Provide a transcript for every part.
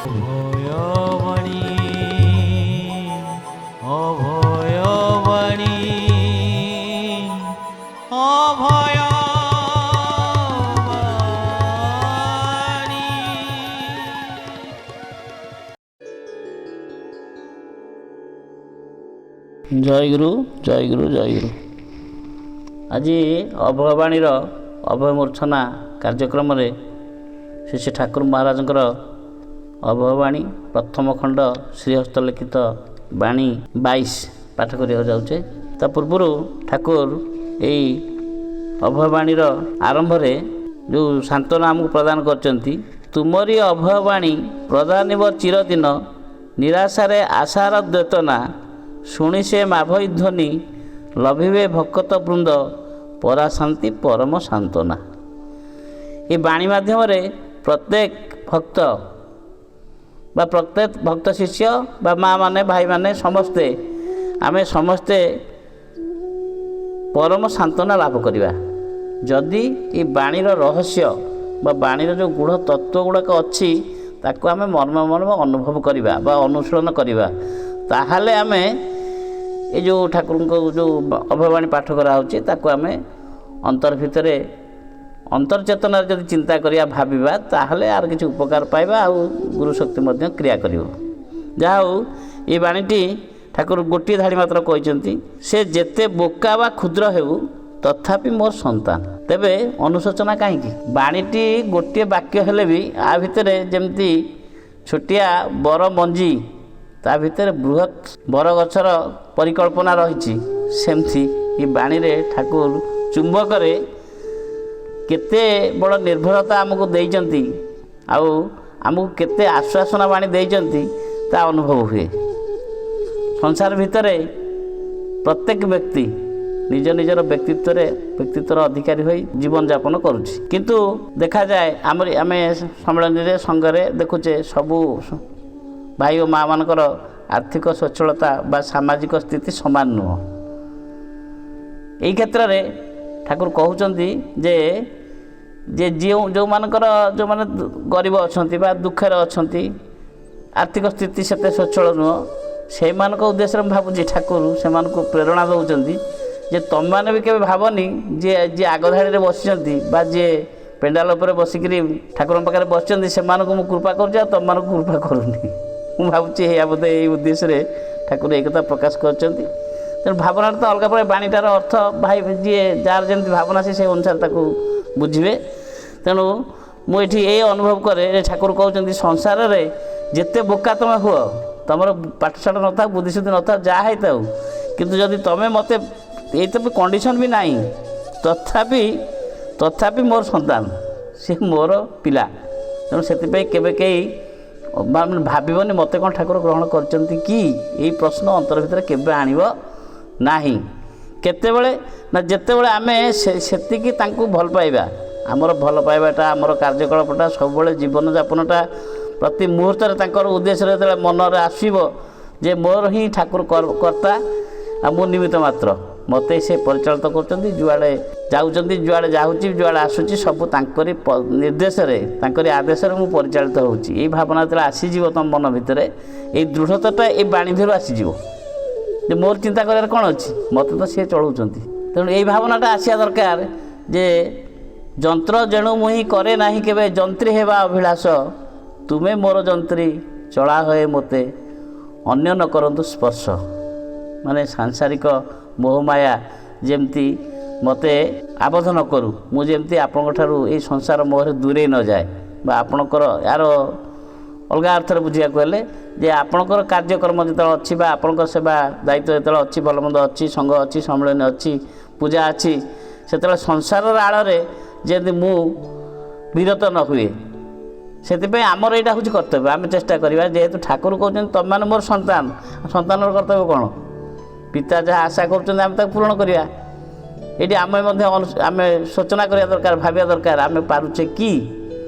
অভয়বাণী অভয়বাণী অভয়বাণী। ଜୟଗୁରୁ ଜୟଗୁରୁ ଜୟଗୁରୁ। ଆଜି ଅଭୟବାଣୀର ଅଭୟ ମୂର୍ଚ୍ଛନା କାର୍ଯ୍ୟକ୍ରମରେ ଶ୍ରୀ ଠାକୁର ମହାରାଜଙ୍କର ଅଭୟବାଣୀ ପ୍ରଥମ ଖଣ୍ଡ ଶ୍ରୀହସ୍ତ ଲିଖିତ ବାଣୀ 22 ପାଠ କରିବାକୁ ଯାଉଛେ। ତା ପୂର୍ବରୁ ଠାକୁର ଏଇ ଅଭୟବାଣୀର ଆରମ୍ଭରେ ଯେଉଁ ସାନ୍ତ୍ୱନା ଆମକୁ ପ୍ରଦାନ କରିଛନ୍ତି, ତୁମରି ଅଭୟବାଣୀ ପ୍ରଦାନିବ ଚିରଦିନ, ନିରାଶାରେ ଆଶାର ଦ୍ୱେତନା, ଶୁଣି ସେ ମାଭଇ ଧ୍ୱନି, ଲଭିବେ ଭକତ ବୃନ୍ଦ, ପରାଶାନ୍ତି ପରମ ସାନ୍ତ୍ୱନା। ଏ ବାଣୀ ମାଧ୍ୟମରେ ପ୍ରତ୍ୟେକ ଭକ୍ତ ବା ପ୍ରତ୍ୟେକ ଭକ୍ତ ଶିଷ୍ୟ ବା ମା ମାନେ ଭାଇମାନେ ସମସ୍ତେ ଆମେ ସମସ୍ତେ ପରମ ସାନ୍ତ୍ୱନା ଲାଭ କରିବା। ଯଦି ଏ ବାଣୀର ରହସ୍ୟ ବା ବାଣୀର ଯେଉଁ ଗୂଢ଼ ତତ୍ତ୍ୱ ଗୁଡ଼ାକ ଅଛି ତାକୁ ଆମେ ମର୍ମ ଅନୁଭବ କରିବା ବା ଅନୁଶୀଳନ କରିବା, ତାହେଲେ ଆମେ ଏ ଯେଉଁ ଠାକୁରଙ୍କ ଯେଉଁ ଅଭୟବାଣୀ ପାଠ କରାହେଉଛି ତାକୁ ଆମେ ଅନ୍ତର ଭିତରେ ଅନ୍ତର୍ଚେତନାରେ ଯଦି ଚିନ୍ତା କରିବା ଭାବିବା, ତାହେଲେ ଆର କିଛି ଉପକାର ପାଇବା ଆଉ ଗୁରୁ ଶକ୍ତି ମଧ୍ୟ କ୍ରିୟା କରିବ। ଯାହା ହଉ ଏ ବାଣୀଟି ଠାକୁର ଗୋଟିଏ ଧାଡ଼ି ମାତ୍ର କହିଛନ୍ତି, ସେ ଯେତେ ବୋକା ବା କ୍ଷୁଦ୍ର ହେଉ ତଥାପି ମୋର ସନ୍ତାନ। ତେବେ ଅନୁଶୋଚନା କାହିଁକି? ବାଣୀଟି ଗୋଟିଏ ବାକ୍ୟ ହେଲେ ବି ଆ ଭିତରେ ଯେମିତି ଛୋଟିଆ ବର ମଞ୍ଜି ତା ଭିତରେ ବୃହତ୍ ବରଗଛର ପରିକଳ୍ପନା ରହିଛି, ସେମିତି ଏ ବାଣୀରେ ଠାକୁର ଚୁମ୍ବକରେ କେତେ ବଡ଼ ନିର୍ଭରତା ଆମକୁ ଦେଇଛନ୍ତି ଆଉ ଆମକୁ କେତେ ଆଶ୍ୱାସନା ବାଣୀ ଦେଇଛନ୍ତି ତା ଅନୁଭବ ହୁଏ। ସଂସାର ଭିତରେ ପ୍ରତ୍ୟେକ ବ୍ୟକ୍ତି ନିଜ ନିଜର ବ୍ୟକ୍ତିତ୍ୱର ଅଧିକାରୀ ହୋଇ ଜୀବନଯାପନ କରୁଛି, କିନ୍ତୁ ଦେଖାଯାଏ ଆମେ ସମ୍ମିଳନୀରେ ସଂଘରେ ଦେଖୁଛେ ସବୁ ଭାଇ ଓ ମା ମାନଙ୍କର ଆର୍ଥିକ ସ୍ୱଚ୍ଛଳତା ବା ସାମାଜିକ ସ୍ଥିତି ସମାନ ନୁହଁ। ଏହି କ୍ଷେତ୍ରରେ ଠାକୁର କହୁଛନ୍ତି ଯେ ଯେଉଁମାନେ ଗରିବ ଅଛନ୍ତି ବା ଦୁଃଖରେ ଅଛନ୍ତି, ଆର୍ଥିକ ସ୍ଥିତି ସେତେ ସ୍ୱଚ୍ଛଳ ନୁହଁ, ସେଇମାନଙ୍କ ଉଦ୍ଦେଶ୍ୟରେ ମୁଁ ଭାବୁଛି ଠାକୁର ସେମାନଙ୍କୁ ପ୍ରେରଣା ଦେଉଛନ୍ତି ଯେ ତମମାନେ ବି କେବେ ଭାବନି ଯିଏ ଆଗ ଧାଡ଼ିରେ ବସିଛନ୍ତି ବା ଯିଏ ପେଣ୍ଡାଲ ଉପରେ ବସିକିରି ଠାକୁରଙ୍କ ପାଖରେ ବସିଛନ୍ତି ସେମାନଙ୍କୁ ମୁଁ କୃପା କରୁଛି ଆଉ ତମମାନଙ୍କୁ କୃପା କରୁନି। ମୁଁ ଭାବୁଛି ଏହା ବୋଧେ ଏଇ ଉଦ୍ଦେଶ୍ୟରେ ଠାକୁର ଏହି କଥା ପ୍ରକାଶ କରିଛନ୍ତି। ତେଣୁ ଭାବନାଟା ତ ଅଲଗା ପ୍ରକାର, ବାଣୀଟାର ଅର୍ଥ ଭାଇ ଯିଏ ଯାହାର ଯେମିତି ଭାବନା ସେ ଅନୁସାରେ ତାକୁ ବୁଝିବେ। ତେଣୁ ମୁଁ ଏଠି ଏ ଅନୁଭବ କରେ ଯେ ଠାକୁର କହୁଛନ୍ତି ସଂସାରରେ ଯେତେ ବୋକା ତୁମେ ହୁଅ, ତୁମର ପାଠଶାଠ ନଥାଉ ବୁଦ୍ଧିଶୁଦ୍ଧି ନଥାଉ ଯାହା ହେଇଥାଉ, କିନ୍ତୁ ଯଦି ତୁମେ ମୋତେ ଏଇତ ବି କଣ୍ଡିସନ୍ ବି ନାହିଁ, ତଥାପି ମୋର ସନ୍ତାନ, ସେ ମୋର ପିଲା। ତେଣୁ ସେଥିପାଇଁ କେବେ କେହି ଭାବିବନି ମୋତେ କ'ଣ ଠାକୁର ଗ୍ରହଣ କରିଛନ୍ତି କି, ଏଇ ପ୍ରଶ୍ନ ଅନ୍ତର ଭିତରେ କେବେ ଆଣିବ ନାହିଁ। କେତେବେଳେ ନା ଯେତେବେଳେ ଆମେ ସେତିକି ତାଙ୍କୁ ଭଲ ପାଇବା, ଆମର ଭଲ ପାଇବାଟା, ଆମର କାର୍ଯ୍ୟକଳାପଟା, ସବୁବେଳେ ଜୀବନଯାପନଟା ପ୍ରତି ମୁହୂର୍ତ୍ତରେ ତାଙ୍କର ଉଦ୍ଦେଶ୍ୟରେ ଯେତେବେଳେ ମନରେ ଆସିବ ଯେ ମୋର ହିଁ ଠାକୁର କର୍ତ୍ତା ଆଉ ମୁଁ ନିମିତ୍ତ ମାତ୍ର, ମୋତେ ସେ ପରିଚାଳିତ କରୁଛନ୍ତି, ଯୁଆଡ଼େ ଯାଉଛନ୍ତି, ଯୁଆଡ଼େ ଯାଉଛି, ଯୁଆଡ଼େ ଆସୁଛି ସବୁ ତାଙ୍କରି ନିର୍ଦ୍ଦେଶରେ, ତାଙ୍କରି ଆଦେଶରେ ମୁଁ ପରିଚାଳିତ ହେଉଛି। ଏଇ ଭାବନା ଯେତେବେଳେ ଆସିଯିବ ତୁମ ମନ ଭିତରେ, ଏଇ ଦୃଢ଼ତାଟା ଏଇ ବାଣୀ ଭିତରୁ ଆସିଯିବ ଯେ ମୋର ଚିନ୍ତା କରିବାର କ'ଣ ଅଛି, ମୋତେ ତ ସିଏ ଚଳାଉଛନ୍ତି। ତେଣୁ ଏଇ ଭାବନାଟା ଆସିବା ଦରକାର ଯେ ଯନ୍ତ୍ର ଯେଣୁ ମୁହିଁ କରେ ନାହିଁ କେବେ, ଯନ୍ତ୍ରୀ ହେବା ଅଭିଳାଷ, ତୁମେ ମୋର ଯନ୍ତ୍ରୀ ଚଳା ହଏ ମୋତେ, ଅନ୍ୟ ନ କରନ୍ତୁ ସ୍ପର୍ଶ। ମାନେ ସାଂସାରିକ ମୋହମାୟା ଯେମିତି ମୋତେ ଆବଦ୍ଧ ନ କରୁ, ମୁଁ ଯେମିତି ଆପଣଙ୍କ ଠାରୁ ଏଇ ସଂସାର ମୋହରେ ଦୂରେଇ ନଯାଏ, ବା ଆପଣଙ୍କର ଏହାର ଅଲଗା ଅର୍ଥରେ ବୁଝିବାକୁ ହେଲେ ଯେ ଆପଣଙ୍କର କାର୍ଯ୍ୟକ୍ରମ ଯେତେବେଳେ ଅଛି ବା ଆପଣଙ୍କର ସେବା ଦାୟିତ୍ୱ ଯେତେବେଳେ ଅଛି, ଭଲମନ୍ଦ ଅଛି, ସଂଘ ଅଛି, ସମ୍ମିଳନୀ ଅଛି, ପୂଜା ଅଛି, ସେତେବେଳେ ସଂସାରର ଆଳରେ ଯେମିତି ମୁଁ ବିରତ ନ ହୁଏ। ସେଥିପାଇଁ ଆମର ଏଇଟା ହେଉଛି କର୍ତ୍ତବ୍ୟ। ଆମେ ଚେଷ୍ଟା କରିବା, ଯେହେତୁ ଠାକୁର କହୁଛନ୍ତି ତମମାନେ ମୋର ସନ୍ତାନ, ସନ୍ତାନର କର୍ତ୍ତବ୍ୟ କ'ଣ? ପିତା ଯାହା ଆଶା କରୁଛନ୍ତି ଆମେ ତାକୁ ପୂରଣ କରିବା। ଏଇଠି ଆମେ ମଧ୍ୟ ଆମେ ସୂଚନା କରିବା ଦରକାର, ଭାବିବା ଦରକାର ଆମେ ପାରୁଛେ କି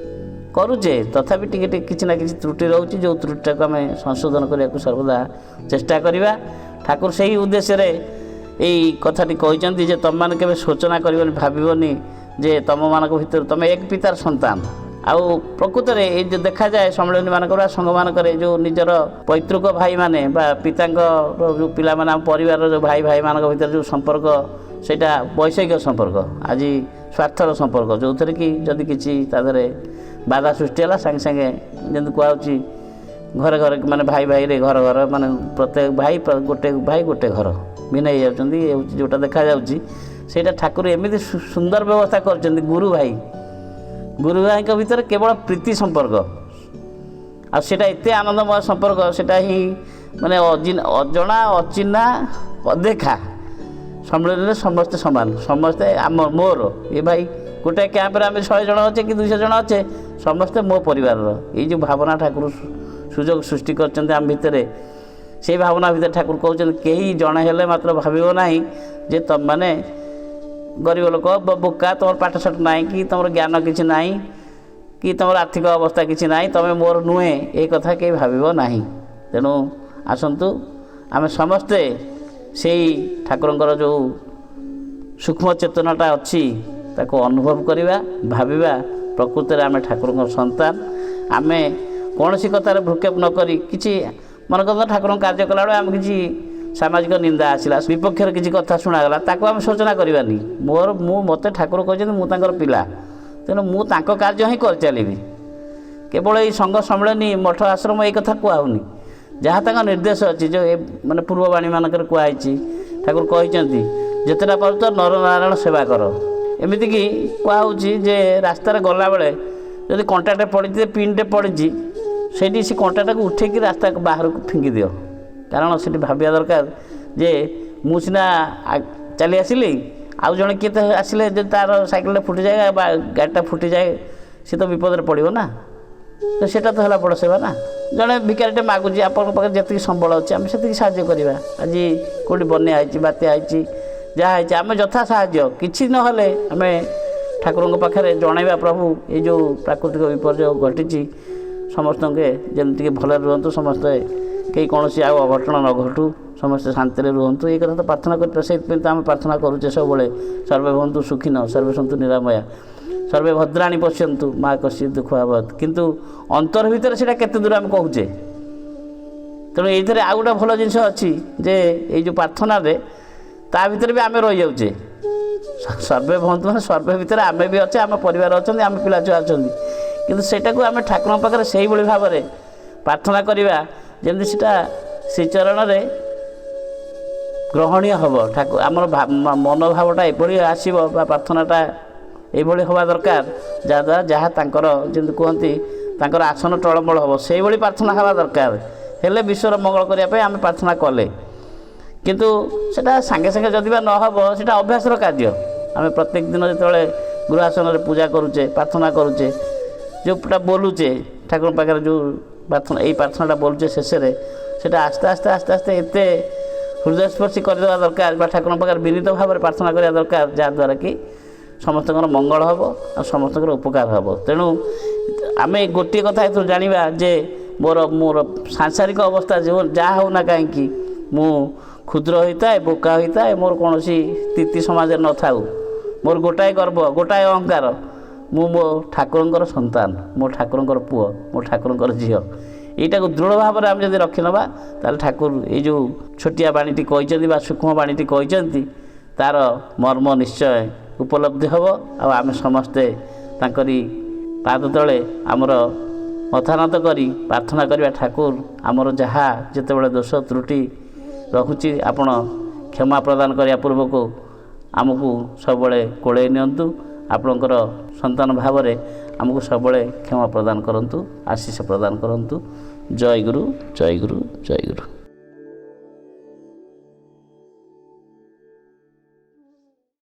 କରୁଛେ, ତଥାପି ଟିକେ କିଛି ନା କିଛି ତ୍ରୁଟି ରହୁଛି, ଯେଉଁ ତ୍ରୁଟିଟାକୁ ଆମେ ସଂଶୋଧନ କରିବାକୁ ସର୍ବଦା ଚେଷ୍ଟା କରିବା। ଠାକୁର ସେହି ଉଦ୍ଦେଶ୍ୟରେ ଏଇ କଥାଟି କହିଛନ୍ତି ଯେ ତମମାନେ କେବେ ସୂଚନା କରିବନି, ଭାବିବନି ଯେ ତମମାନଙ୍କ ଭିତରୁ ତମେ ଏକ ପିତାର ସନ୍ତାନ, ଆଉ ପ୍ରକୃତରେ ଏଇ ଯେଉଁ ଦେଖାଯାଏ ସମ୍ମିଳନୀ ମାନଙ୍କର ସଂଘମାନଙ୍କରେ ଯେଉଁ ନିଜର ପୈତୃକ ଭାଇମାନେ ବା ପିତାଙ୍କର ଯେଉଁ ପିଲାମାନେ ଆମ ପରିବାରର ଯେଉଁ ଭାଇମାନଙ୍କ ଭିତରେ ଯେଉଁ ସମ୍ପର୍କ ସେଇଟା ବୈଷୟିକ ସମ୍ପର୍କ ଆଜି ସ୍ୱାର୍ଥର ସମ୍ପର୍କ ଯେଉଁଥିରେ କି ଯଦି କିଛି ତା ଦେହରେ ବାଧା ସୃଷ୍ଟି ହେଲା ସାଙ୍ଗେ ସାଙ୍ଗେ ଯେମିତି କୁହାହେଉଛି ଘରେ ଘରେ ମାନେ ଭାଇରେ ଘର ମାନେ ପ୍ରତ୍ୟେକ ଭାଇ ଗୋଟେ ଘର ଭିନ୍ନ ହେଇଯାଉଛନ୍ତି ହେଉଛି ଯେଉଁଟା ଦେଖାଯାଉଛି ସେଇଟା ଠାକୁର ଏମିତି ସୁନ୍ଦର ବ୍ୟବସ୍ଥା କରିଛନ୍ତି ଗୁରୁ ଭାଇଙ୍କ ଭିତରେ କେବଳ ପ୍ରୀତି ସମ୍ପର୍କ ଆଉ ସେଇଟା ଏତେ ଆନନ୍ଦମୟ ସମ୍ପର୍କ ସେଇଟା ହିଁ ମାନେ ଅଜଣା ଅଚିହ୍ନା ଅଦେଖା ସମ୍ମିଳନୀରେ ସମସ୍ତେ ସମାନ ସମସ୍ତେ ମୋର ଏ ଭାଇ ଗୋଟାଏ କ୍ୟାମ୍ପରେ ଆମେ 100 ଜଣ ଅଛେ କି 200 ଜଣ ଅଛେ ସମସ୍ତେ ମୋ ପରିବାରର ଏଇ ଯେଉଁ ଭାବନା ଠାକୁର ସୁଯୋଗ ସୃଷ୍ଟି କରିଛନ୍ତି ଆମ ଭିତରେ ସେଇ ଭାବନା ଭିତରେ ଠାକୁର କହୁଛନ୍ତି କେହି ଜଣେ ହେଲେ ମାତ୍ର ଭାବିବ ନାହିଁ ଯେ ତମମାନେ ଗରିବ ଲୋକ ବୋକା ତୁମର ପାଠଶାଠ ନାହିଁ କି ତୁମର ଜ୍ଞାନ କିଛି ନାହିଁ କି ତୁମର ଆର୍ଥିକ ଅବସ୍ଥା କିଛି ନାହିଁ ତୁମେ ମୋର ନୁହେଁ ଏ କଥା କେହି ଭାବିବ ନାହିଁ। ତେଣୁ ଆସନ୍ତୁ ଆମେ ସମସ୍ତେ ସେଇ ଠାକୁରଙ୍କର ଯେଉଁ ସୂକ୍ଷ୍ମ ଚେତନାଟା ଅଛି ତାକୁ ଅନୁଭବ କରିବା ଭାବିବା ପ୍ରକୃତରେ ଆମେ ଠାକୁରଙ୍କ ସନ୍ତାନ। ଆମେ କୌଣସି କଥାରେ ଭ୍ରୂକ୍ଷେପ ନ କରି କିଛି ମନେକର ଠାକୁରଙ୍କ କାର୍ଯ୍ୟ କଲାବେଳେ ଆମେ କିଛି ସାମାଜିକ ନିନ୍ଦା ଆସିଲା ବିପକ୍ଷରେ କିଛି କଥା ଶୁଣାଗଲା ତାକୁ ଆମେ ଶୋଚନା କରିବାନି ମୋତେ ଠାକୁର କହିଛନ୍ତି ମୁଁ ତାଙ୍କର ପିଲା ତେଣୁ ମୁଁ ତାଙ୍କ କାର୍ଯ୍ୟ ହିଁ କରିଚାଲିବି। କେବଳ ଏଇ ସଂଘ ସମ୍ମିଳନୀ ମଠ ଆଶ୍ରମ ଏଇ କଥା କୁହାହେଉନି ଯାହା ତାଙ୍କ ନିର୍ଦ୍ଦେଶ ଅଛି ଯେଉଁ ମାନେ ପୂର୍ବବାଣୀ ମାନଙ୍କରେ କୁହାହେଇଛି ଠାକୁର କହିଛନ୍ତି ଯେତେଟା ପାରୁଛ ନରନାରାୟଣ ସେବା କର। ଏମିତିକି କୁହାହେଉଛି ଯେ ରାସ୍ତାରେ ଗଲାବେଳେ ଯଦି କଣ୍ଟାଟେ ପଡ଼ିଛି ପିନ୍ଟେ ପଡ଼ିଛି ସେଇଠି ସେ କଣ୍ଟାଟାକୁ ଉଠେଇକି ରାସ୍ତା ବାହାରକୁ ଫିଙ୍ଗି ଦିଅ କାରଣ ସେଠି ଭାବିବା ଦରକାର ଯେ ମୁଁ ସିନା ଚାଲି ଆସିଲି ଆଉ ଜଣେ କିଏ ତ ଆସିଲେ ଯଦି ତା'ର ସାଇକେଲଟା ଫୁଟିଯାଏ ବା ଗାଡ଼ିଟା ଫୁଟିଯାଏ ସେ ତ ବିପଦରେ ପଡ଼ିବ ନା ତ ସେଇଟା ତ ହେଲା ବଡ଼ ସେବା ନା। ଜଣେ ଭିକାରୀଟେ ମାଗୁଛି ଆପଣଙ୍କ ପାଖରେ ଯେତିକି ସମ୍ବଳ ଅଛି ଆମେ ସେତିକି ସାହାଯ୍ୟ କରିବା। ଆଜି କେଉଁଠି ବନ୍ୟା ହେଇଛି ବାତ୍ୟା ହେଇଛି ଯାହା ହେଇଛି ଆମେ ଯଥା ସାହାଯ୍ୟ କିଛି ନହେଲେ ଆମେ ଠାକୁରଙ୍କ ପାଖରେ ଜଣାଇବା ପ୍ରଭୁ ଏଇ ଯେଉଁ ପ୍ରାକୃତିକ ବିପର୍ଯ୍ୟୟ ଘଟିଛି ସମସ୍ତଙ୍କୁ ଯେମିତି ଟିକେ ଭଲରେ ରୁହନ୍ତୁ ସମସ୍ତେ କେହି କୌଣସି ଆଉ ଅଘଟଣ ନ ଘଟୁ ସମସ୍ତେ ଶାନ୍ତିରେ ରୁହନ୍ତୁ ଏଇ କଥା ତ ପ୍ରାର୍ଥନା କରିପାରିବା। ସେଇଥିପାଇଁ ତ ଆମେ ପ୍ରାର୍ଥନା କରୁଛେ ସବୁବେଳେ ସର୍ବେ ଭବନ୍ତୁ ସୁଖିନ ସର୍ବେ ସନ୍ତୁ ନିରାମୟା ସର୍ବେ ଭଦ୍ରାଣୀ ପଶ୍ୟନ୍ତୁ ମା କଶ୍ଚିତ୍ ଦୁଃଖ ଆବତ୍ କିନ୍ତୁ ଅନ୍ତର ଭିତରେ ସେଇଟା କେତେ ଦୂର ଆମେ କହୁଛେ। ତେଣୁ ଏଇଥିରେ ଆଉ ଗୋଟେ ଭଲ ଜିନିଷ ଅଛି ଯେ ଏଇ ଯେଉଁ ପ୍ରାର୍ଥନାରେ ତା ଭିତରେ ବି ଆମେ ରହିଯାଉଛେ ସର୍ବେ ଭବନ୍ତୁ ମାନେ ସର୍ବେ ଭିତରେ ଆମେ ବି ଅଛେ ଆମ ପରିବାର ଅଛନ୍ତି ଆମ ପିଲାଛୁଆ ଅଛନ୍ତି କିନ୍ତୁ ସେଇଟାକୁ ଆମେ ଠାକୁରଙ୍କ ପାଖରେ ସେଇଭଳି ଭାବରେ ପ୍ରାର୍ଥନା କରିବା ଯେମିତି ସେଇଟା ଶ୍ରୀଚରଣରେ ଗ୍ରହଣୀୟ ହେବ। ଆମର ମନୋଭାବଟା ଏଭଳି ଆସିବ ବା ପ୍ରାର୍ଥନାଟା ଏଇଭଳି ହେବା ଦରକାର ଯାହାଦ୍ୱାରା ଯାହା ତାଙ୍କର ଯେମିତି କୁହନ୍ତି ତାଙ୍କର ଆସନ ଟଳମଳ ହେବ ସେଇଭଳି ପ୍ରାର୍ଥନା ହେବା ଦରକାର। ହେଲେ ବିଶ୍ୱର ମଙ୍ଗଳ କରିବା ପାଇଁ ଆମେ ପ୍ରାର୍ଥନା କଲେ କିନ୍ତୁ ସେଇଟା ସାଙ୍ଗେ ସାଙ୍ଗେ ଯଦି ବା ନ ହେବ ସେଇଟା ଅଭ୍ୟାସର କାର୍ଯ୍ୟ। ଆମେ ପ୍ରତ୍ୟେକ ଦିନ ଯେତେବେଳେ ଗୃହାସନରେ ପୂଜା କରୁଛେ ପ୍ରାର୍ଥନା କରୁଛେ ଯେଉଁଟା ବୋଲୁଛେ ଠାକୁରଙ୍କ ପାଖରେ ଯେଉଁ ପ୍ରାର୍ଥନା ଏଇ ପ୍ରାର୍ଥନାଟା ବୋଲୁଛେ ଶେଷରେ ସେଇଟା ଆସ୍ତେ ଆସ୍ତେ ଏତେ ହୃଦୟସ୍ପର୍ଶୀ କରିଦେବା ଦରକାର ବା ଠାକୁରଙ୍କ ପାଖରେ ବିନୀତ ଭାବରେ ପ୍ରାର୍ଥନା କରିବା ଦରକାର ଯାହାଦ୍ୱାରା କି ସମସ୍ତଙ୍କର ମଙ୍ଗଳ ହେବ ଆଉ ସମସ୍ତଙ୍କର ଉପକାର ହେବ। ତେଣୁ ଆମେ ଗୋଟିଏ କଥା ଏଥିରୁ ଜାଣିବା ଯେ ମୋର ସାଂସାରିକ ଅବସ୍ଥା ଯାହା ହେଉନା କାହିଁକି ମୁଁ କ୍ଷୁଦ୍ର ହୋଇଥାଏ ବୋକା ହୋଇଥାଏ ମୋର କୌଣସି ସ୍ଥିତି ସମାଜରେ ନଥାଉ ମୋର ଗୋଟାଏ ଗର୍ବ ଗୋଟାଏ ଅହଙ୍କାର ମୁଁ ମୋ ଠାକୁରଙ୍କର ସନ୍ତାନ ମୋ ଠାକୁରଙ୍କର ପୁଅ ମୋ ଠାକୁରଙ୍କର ଝିଅ ଏଇଟାକୁ ଦୃଢ଼ ଭାବରେ ଆମେ ଯଦି ରଖିନେବା ତାହେଲେ ଠାକୁର ଏଇ ଯେଉଁ ଛୋଟିଆ ବାଣୀଟି କହିଛନ୍ତି ବା ସୂକ୍ଷ୍ମ ବାଣୀଟି କହିଛନ୍ତି ତା'ର ମର୍ମ ନିଶ୍ଚୟ ଉପଲବ୍ଧି ହେବ ଆଉ ଆମେ ସମସ୍ତେ ତାଙ୍କରି ପାଦ ତଳେ ଆମର ମଥାନତ କରି ପ୍ରାର୍ଥନା କରିବା ଠାକୁର ଆମର ଯାହା ଯେତେବେଳେ ଦୋଷ ତ୍ରୁଟି ରହୁଛି ଆପଣ କ୍ଷମା ପ୍ରଦାନ କରିବା ପୂର୍ବକୁ ଆମକୁ ସବୁବେଳେ କୋଳେଇ ନିଅନ୍ତୁ ଆପଣଙ୍କର ସନ୍ତାନ ଭାବରେ ଆମକୁ ସବୁବେଳେ କ୍ଷମା ପ୍ରଦାନ କରନ୍ତୁ ଆଶୀଷ ପ୍ରଦାନ କରନ୍ତୁ। ଜୟ ଗୁରୁ ଜୟ ଗୁରୁ ଜୟ ଗୁରୁ।